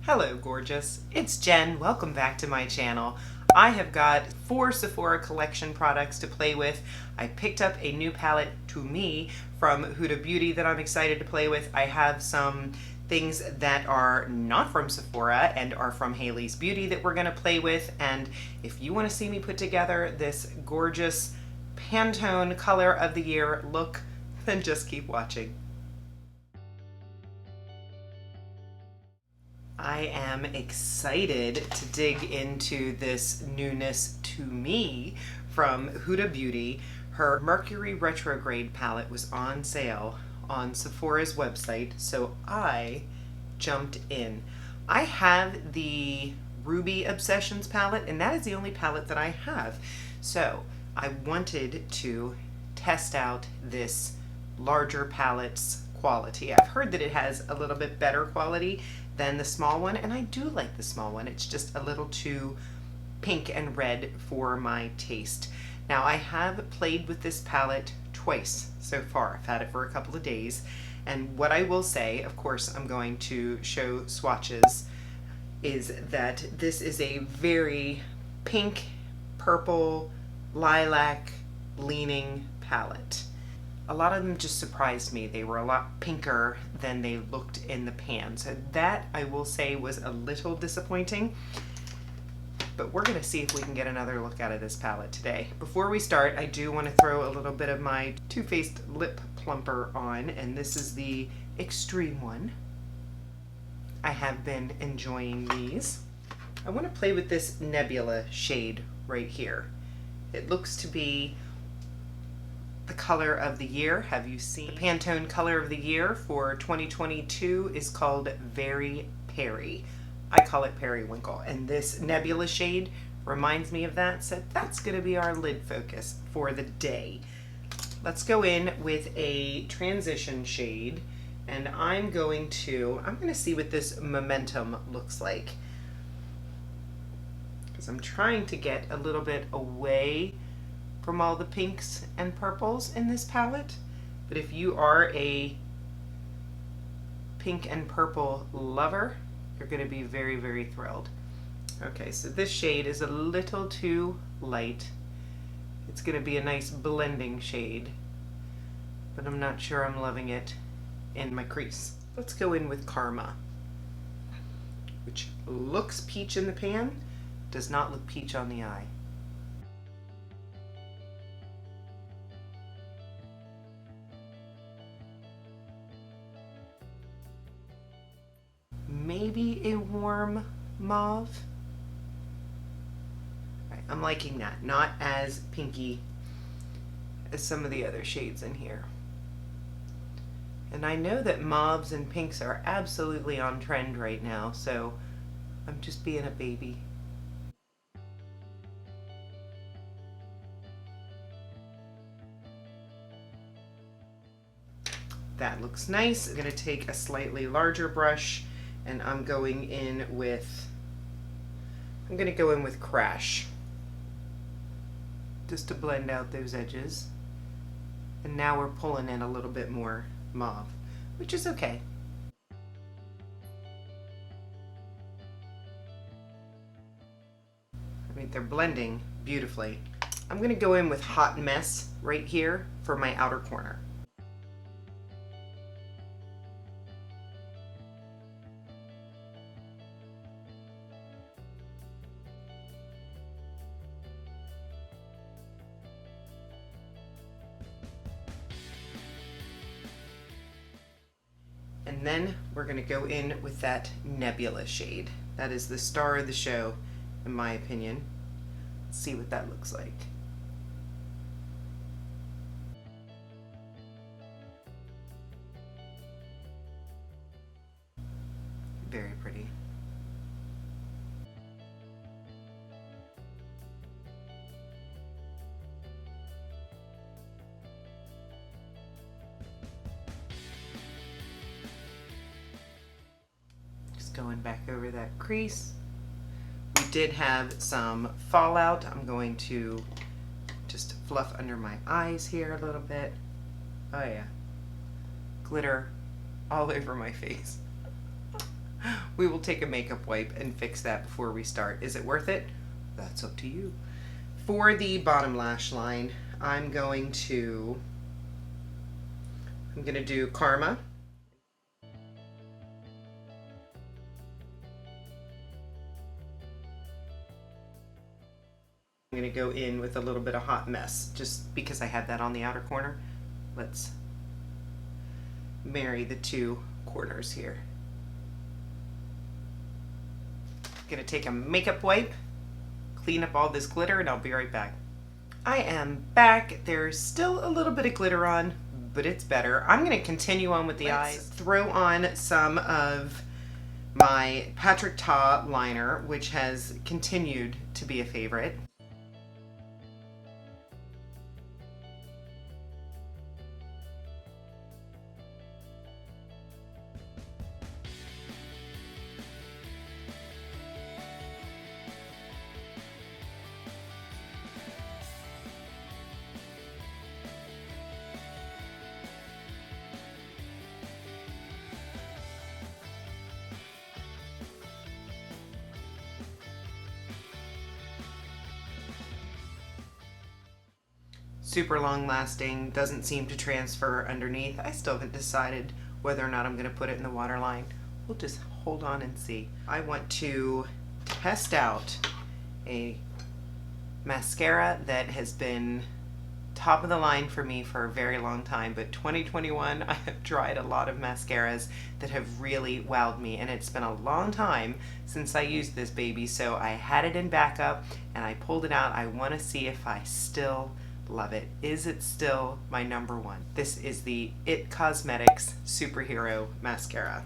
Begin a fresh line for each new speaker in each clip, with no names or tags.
Hello gorgeous, it's Jen. Welcome back to my channel. I have got 4 Sephora collection products to play with. I picked up a new palette to me from Huda Beauty that I'm excited to play with. I have some things that are not from Sephora and are from Haley's Beauty that we're going to play with. And if you want to see me put together this gorgeous Pantone color of the year look, then just keep watching. I am excited to dig into this newness to me from Huda Beauty. Her Mercury Retrograde palette was on sale on Sephora's website, so I jumped in. I have the Ruby Obsessions palette, and that is the only palette that I have. So I wanted to test out this larger palette's quality. I've heard that it has a little bit better quality than the small one, and I do like the small one. It's just a little too pink and red for my taste. Now, I have played with this palette twice so far. I've had it for a couple of days, and what I will say, of course I'm going to show swatches, is that this is a very pink, purple, lilac leaning palette. A lot of them just surprised me. They were a lot pinker than they looked in the pan. So that, I will say, was a little disappointing. But we're going to see if we can get another look out of this palette today. Before we start, I do want to throw a little bit of my Too Faced Lip Plumper on, and this is the extreme one. I have been enjoying these. I want to play with this Nebula shade right here. It looks to be the color of the year. Have you seen? The Pantone color of the year for 2022 is called Very Peri. I call it Periwinkle, and this Nebula shade reminds me of that, so that's going to be our lid focus for the day. Let's go in with a transition shade, and I'm going to see what this Momentum looks like, because I'm trying to get a little bit away from all the pinks and purples in this palette. But if you are a pink and purple lover, you're going to be very, very thrilled. Okay, so this shade is a little too light. It's going to be a nice blending shade, but I'm not sure I'm loving it in my crease. Let's go in with Karma, which looks peach in the pan, does not look peach on the eye. Maybe a warm mauve. Right, I'm liking that. Not as pinky as some of the other shades in here. And I know that mauves and pinks are absolutely on trend right now, so I'm just being a baby. That looks nice. I'm going to take a slightly larger brush, and I'm going to go in with Crash, just to blend out those edges. And now we're pulling in a little bit more mauve, which is okay. I mean, they're blending beautifully. I'm going to go in with Hot Mess right here for my outer corner. And then we're going to go in with that Nebula shade. That is the star of the show, in my opinion. Let's see what that looks like. Very pretty. Going back over that crease. We did have some fallout. I'm going to just fluff under my eyes here a little bit. Oh yeah. Glitter all over my face. We will take a makeup wipe and fix that before we start. Is it worth it? That's up to you. For the bottom lash line, I'm going to do Karma. I'm going to go in with a little bit of Hot Mess, just because I had that on the outer corner. Let's marry the two corners here. I'm going to take a makeup wipe, clean up all this glitter, and I'll be right back. I am back. There's still a little bit of glitter on, but it's better. I'm going to continue on with the eyes. Throw on some of my Patrick Ta liner, which has continued to be a favorite. Super long lasting, doesn't seem to transfer underneath. I still haven't decided whether or not I'm going to put it in the waterline. We'll just hold on and see. I want to test out a mascara that has been top of the line for me for a very long time, but 2021 I have tried a lot of mascaras that have really wowed me, and it's been a long time since I used this baby, so I had it in backup and I pulled it out. I want to see if I still love it. Is it still my number one? This is the It Cosmetics Superhero Mascara.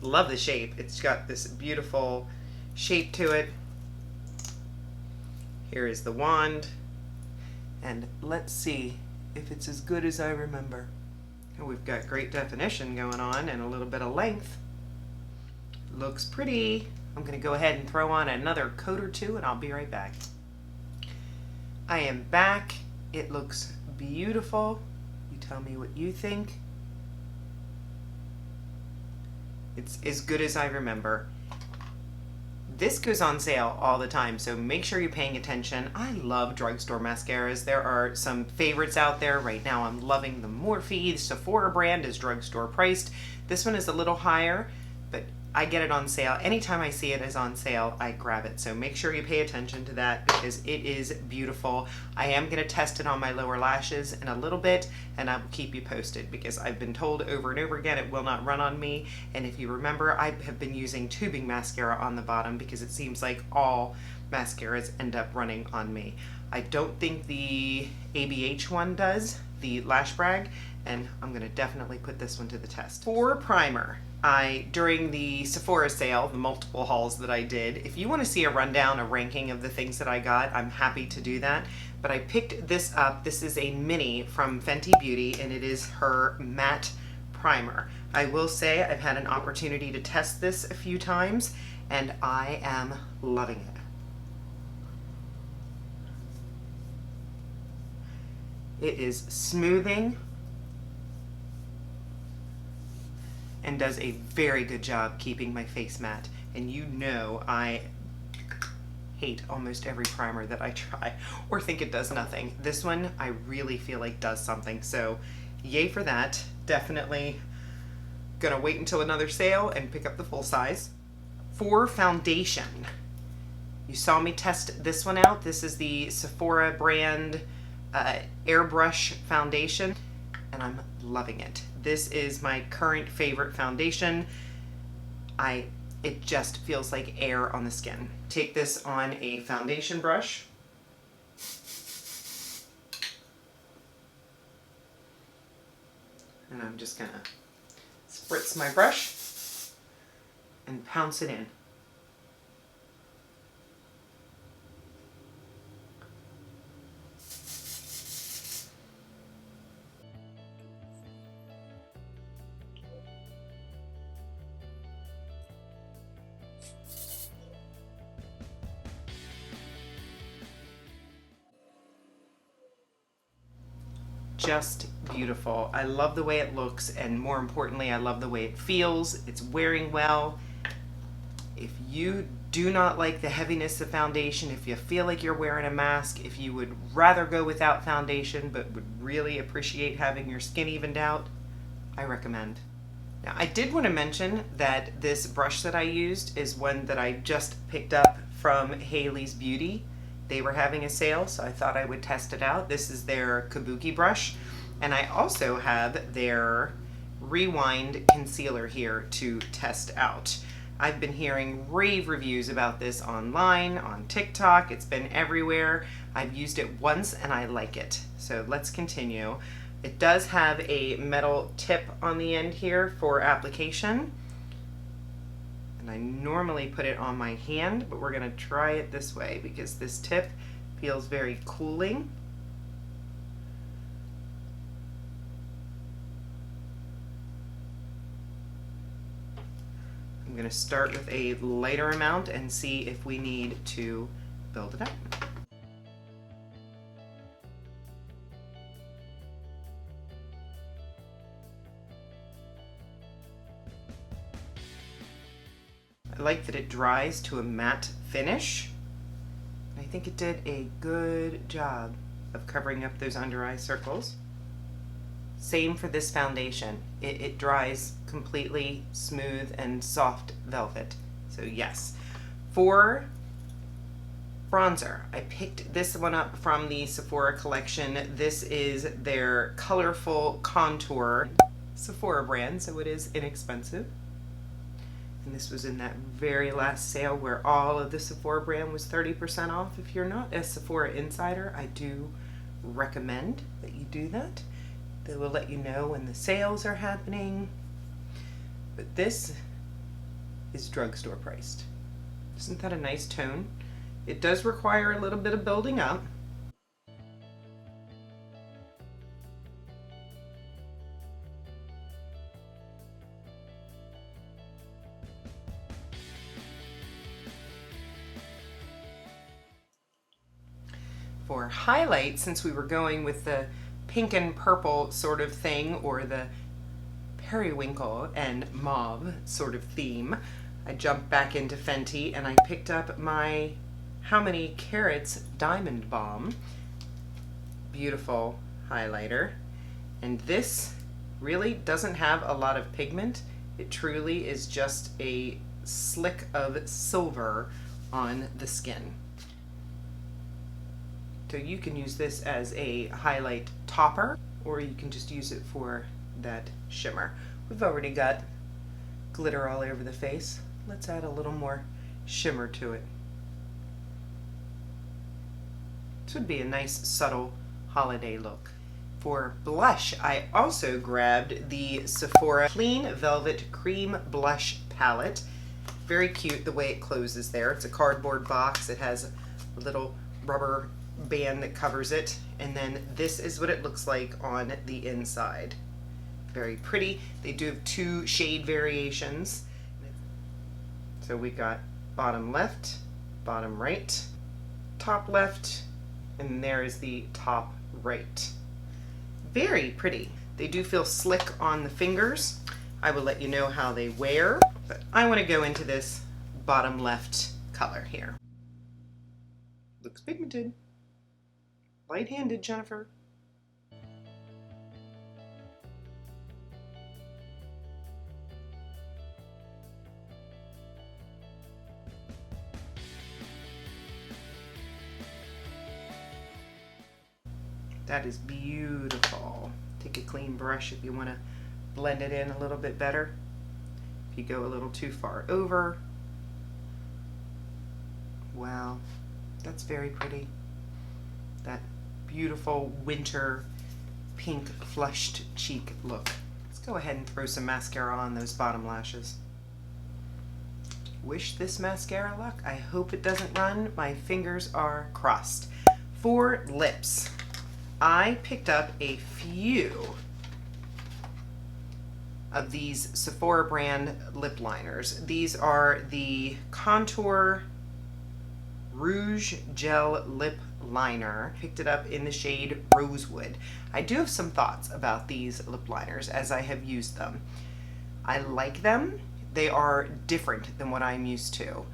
Love the shape. It's got this beautiful shape to it. Here is the wand, and let's see if it's as good as I remember. We've got great definition going on and a little bit of length. Looks pretty. I'm going to go ahead and throw on another coat or two and I'll be right back. I am back. It looks beautiful. You tell me what you think. It's as good as I remember. This goes on sale all the time, so make sure you're paying attention. I love drugstore mascaras. There are some favorites out there. Right now I'm loving the Morphe. The Sephora brand is drugstore priced. This one is a little higher, but I get it on sale. Anytime I see it is on sale, I grab it. So make sure you pay attention to that because it is beautiful. I am going to test it on my lower lashes in a little bit, and I will keep you posted because I've been told over and over again it will not run on me. And if you remember, I have been using tubing mascara on the bottom because it seems like all mascaras end up running on me. I don't think the ABH one does, the Lash Brag, and I'm going to definitely put this one to the test. For primer, during the Sephora sale, the multiple hauls that I did, if you want to see a rundown, a ranking of the things that I got, I'm happy to do that. But I picked this up. This is a mini from Fenty Beauty, and it is her matte primer. I will say I've had an opportunity to test this a few times, and I am loving it. It is smoothing and does a very good job keeping my face matte. And you know I hate almost every primer that I try or think it does nothing. This one I really feel like does something, so yay for that. Definitely gonna wait until another sale and pick up the full size. For foundation, you saw me test this one out. This is the Sephora brand Airbrush foundation, and I'm loving it. This is my current favorite foundation. It just feels like air on the skin. Take this on a foundation brush. And I'm just gonna spritz my brush and pounce it in. Just beautiful. I love the way it looks, and more importantly, I love the way it feels. It's wearing well. If you do not like the heaviness of foundation, if you feel like you're wearing a mask, if you would rather go without foundation but would really appreciate having your skin evened out, I recommend. Now, I did want to mention that this brush that I used is one that I just picked up from Haley's Beauty. They were having a sale, so I thought I would test it out. This is their Kabuki brush, and I also have their Rewind concealer here to test out. I've been hearing rave reviews about this online, on TikTok. It's been everywhere. I've used it once and I like it. So let's continue. It does have a metal tip on the end here for application. And I normally put it on my hand, but we're gonna try it this way because this tip feels very cooling. I'm going to start with a lighter amount and see if we need to build it up. I like that it dries to a matte finish. I think it did a good job of covering up those under eye circles. Same for this foundation. It dries completely smooth and soft velvet. So yes. For bronzer, I picked this one up from the Sephora collection. This is their Colorful Contour Sephora brand, so it is inexpensive. And this was in that very last sale where all of the Sephora brand was 30% off. If you're not a Sephora insider, I do recommend that you do that. They will let you know when the sales are happening. But this is drugstore priced. Isn't that a nice tone? It does require a little bit of building up. For highlight, since we were going with the pink and purple sort of thing, or the periwinkle and mauve sort of theme, I jumped back into Fenty and I picked up my How Many Carats Diamond Balm. Beautiful highlighter. And this really doesn't have a lot of pigment. It truly is just a slick of silver on the skin. So you can use this as a highlight topper, or you can just use it for that shimmer. We've already got glitter all over the face. Let's add a little more shimmer to it. This would be a nice subtle holiday look. For blush, I also grabbed the Sephora Clean Velvet Cream Blush Palette. Very cute the way it closes there. It's a cardboard box. It has a little rubber band that covers it, and then this is what it looks like on the inside. Very pretty. They do have 2 shade variations. So we got bottom left, bottom right, top left, and there is the top right. Very pretty. They do feel slick on the fingers. I will let you know how they wear, but I want to go into this bottom left color here. Looks pigmented. Light-handed, Jennifer. That is beautiful. Take a clean brush if you want to blend it in a little bit better. If you go a little too far over. Wow, that's very pretty. That beautiful winter pink flushed cheek look. Let's go ahead and throw some mascara on those bottom lashes. Wish this mascara luck. I hope it doesn't run. My fingers are crossed. For lips, I picked up a few of these Sephora brand lip liners. These are the Contour Rouge Gel Lip Liner. Picked it up in the shade Rosewood. I do have some thoughts about these lip liners as I have used them. I like them. They are different than what I'm used to.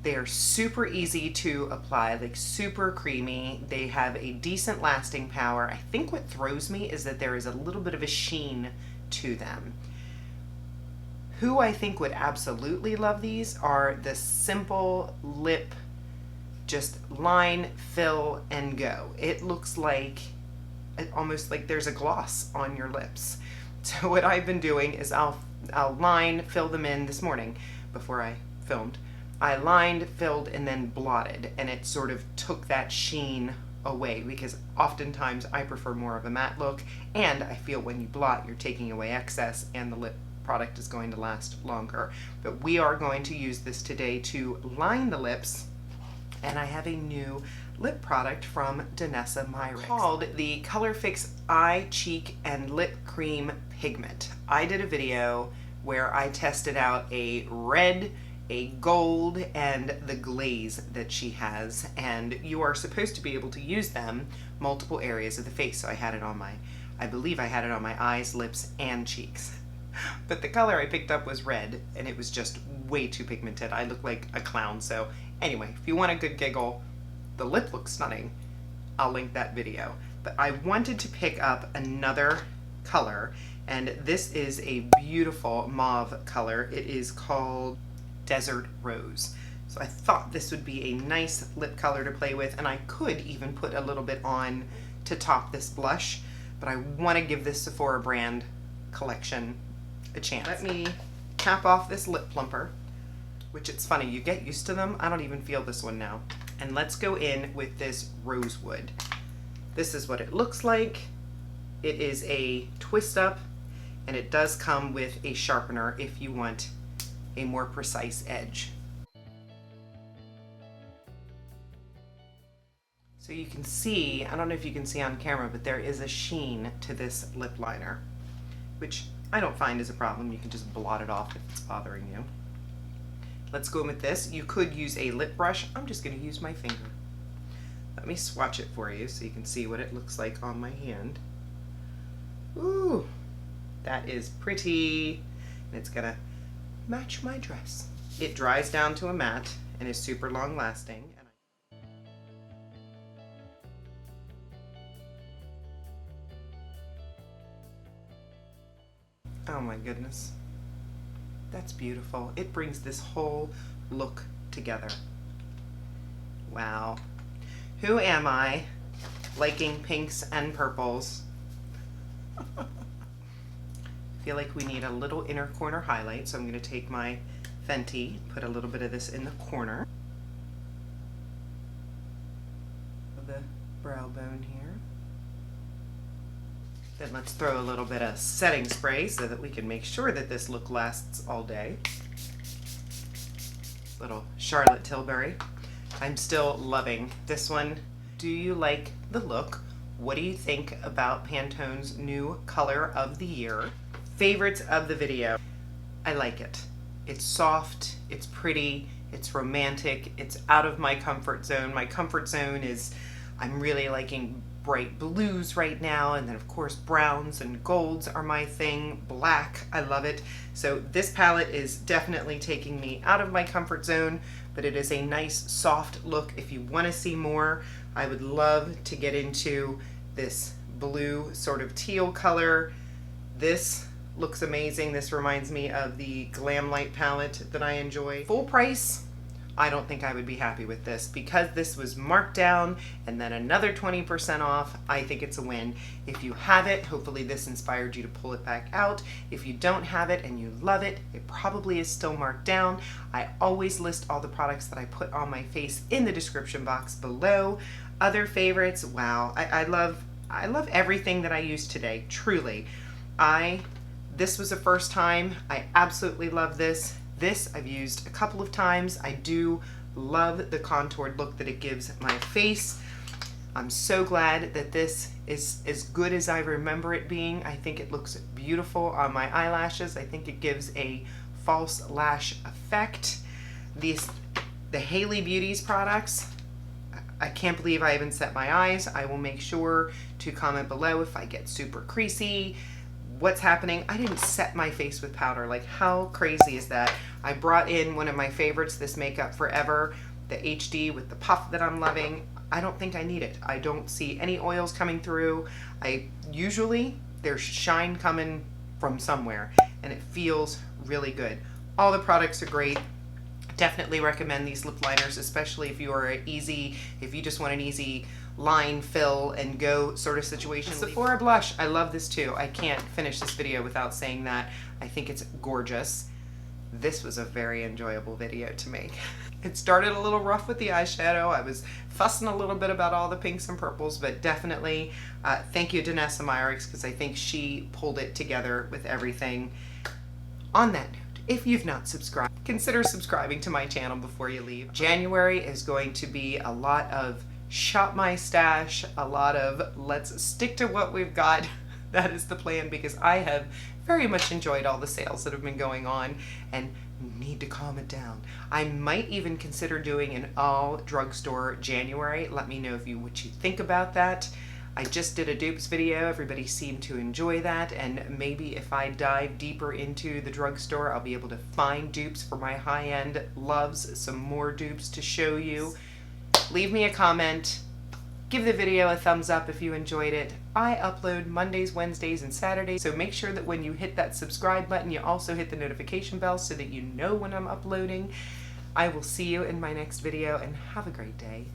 They are super easy to apply, like super creamy. They have a decent lasting power. I think what throws me is that there is a little bit of a sheen to them. Who I think would absolutely love these are the simple lip, just line, fill, and go. It looks like, almost like there's a gloss on your lips. So what I've been doing is I'll line, fill them in this morning before I filmed. I lined, filled, and then blotted, and it sort of took that sheen away, because oftentimes I prefer more of a matte look, and I feel when you blot, you're taking away excess and the lip product is going to last longer. But we are going to use this today to line the lips, and I have a new lip product from Danessa Myricks called the Color Fix Eye, Cheek, and Lip Cream Pigment. I did a video where I tested out a red, a gold, and the glaze that she has, and you are supposed to be able to use them multiple areas of the face. So I had it on my, I believe I had it on my eyes, lips, and cheeks. But the color I picked up was red, and it was just way too pigmented. I look like a clown. So anyway, if you want a good giggle, the lip looks stunning. I'll link that video. But I wanted to pick up another color, and this is a beautiful mauve color. It is called Desert Rose. So I thought this would be a nice lip color to play with, and I could even put a little bit on to top this blush, but I want to give this Sephora brand collection a chance. Let me tap off this lip plumper, which it's funny, you get used to them. I don't even feel this one now. And let's go in with this Rosewood. This is what it looks like. It is a twist up, and it does come with a sharpener if you want a more precise edge. So you can see, I don't know if you can see on camera, but there is a sheen to this lip liner, which I don't find is a problem. You can just blot it off if it's bothering you. Let's go in with this. You could use a lip brush. I'm just going to use my finger. Let me swatch it for you so you can see what it looks like on my hand. Ooh, that is pretty, and it's gonna match my dress. It dries down to a matte and is super long lasting. Oh my goodness, that's beautiful. It brings this whole look together. Wow. Who am I liking pinks and purples? I feel like we need a little inner corner highlight, so I'm going to take my Fenty, put a little bit of this in the corner of the brow bone here. Then let's throw a little bit of setting spray so that we can make sure that this look lasts all day. Little Charlotte Tilbury. I'm still loving this one. Do you like the look? What do you think about Pantone's new color of the year? Favorites of the video. I like it. It's soft, it's pretty, it's romantic, it's out of my comfort zone. My comfort zone is, I'm really liking bright blues right now, and then of course browns and golds are my thing. Black, I love it. So this palette is definitely taking me out of my comfort zone, but it is a nice soft look. If you want to see more, I would love to get into this blue sort of teal color. This looks amazing. This reminds me of the Glam Light palette that I enjoy. Full price, I don't think I would be happy with this. Because this was marked down and then another 20% off, I think it's a win. If you have it, hopefully this inspired you to pull it back out. If you don't have it and you love it, it probably is still marked down. I always list all the products that I put on my face in the description box below. Other favorites, wow, I love everything that I used today, truly. This was the first time. I absolutely love this. This I've used a couple of times. I do love the contoured look that it gives my face. I'm so glad that this is as good as I remember it being. I think it looks beautiful on my eyelashes. I think it gives a false lash effect. The Hailey Beauty's products, I can't believe I haven't set my eyes. I will make sure to comment below if I get super creasy, what's happening? I didn't set my face with powder. Like, how crazy is that? I brought in one of my favorites, this Makeup Forever, the HD with the puff that I'm loving. I don't think I need it. I don't see any oils coming through. Usually there's shine coming from somewhere, and it feels really good. All the products are great. Definitely recommend these lip liners, especially if you just want an easy line fill and go sort of situation. Sephora blush, I love this too. I can't finish this video without saying that. I think it's gorgeous. This was a very enjoyable video to make. It started a little rough with the eyeshadow. I was fussing a little bit about all the pinks and purples, but definitely thank you Danessa Myricks, because I think she pulled it together with everything. On that note, if you've not subscribed, consider subscribing to my channel before you leave. January is going to be a lot of shop my stash, a lot of let's stick to what we've got. That is the plan, because I have very much enjoyed all the sales that have been going on and need to calm it down. I might even consider doing an all drugstore January. Let me know what you think about that. I just did a dupes video. Everybody seemed to enjoy that, and maybe if I dive deeper into the drugstore, I'll be able to find dupes for my high-end loves, some more dupes to show you. Leave me a comment. Give the video a thumbs up if you enjoyed it. I upload Mondays, Wednesdays, and Saturdays, so make sure that when you hit that subscribe button, you also hit the notification bell so that you know when I'm uploading. I will see you in my next video, and have a great day.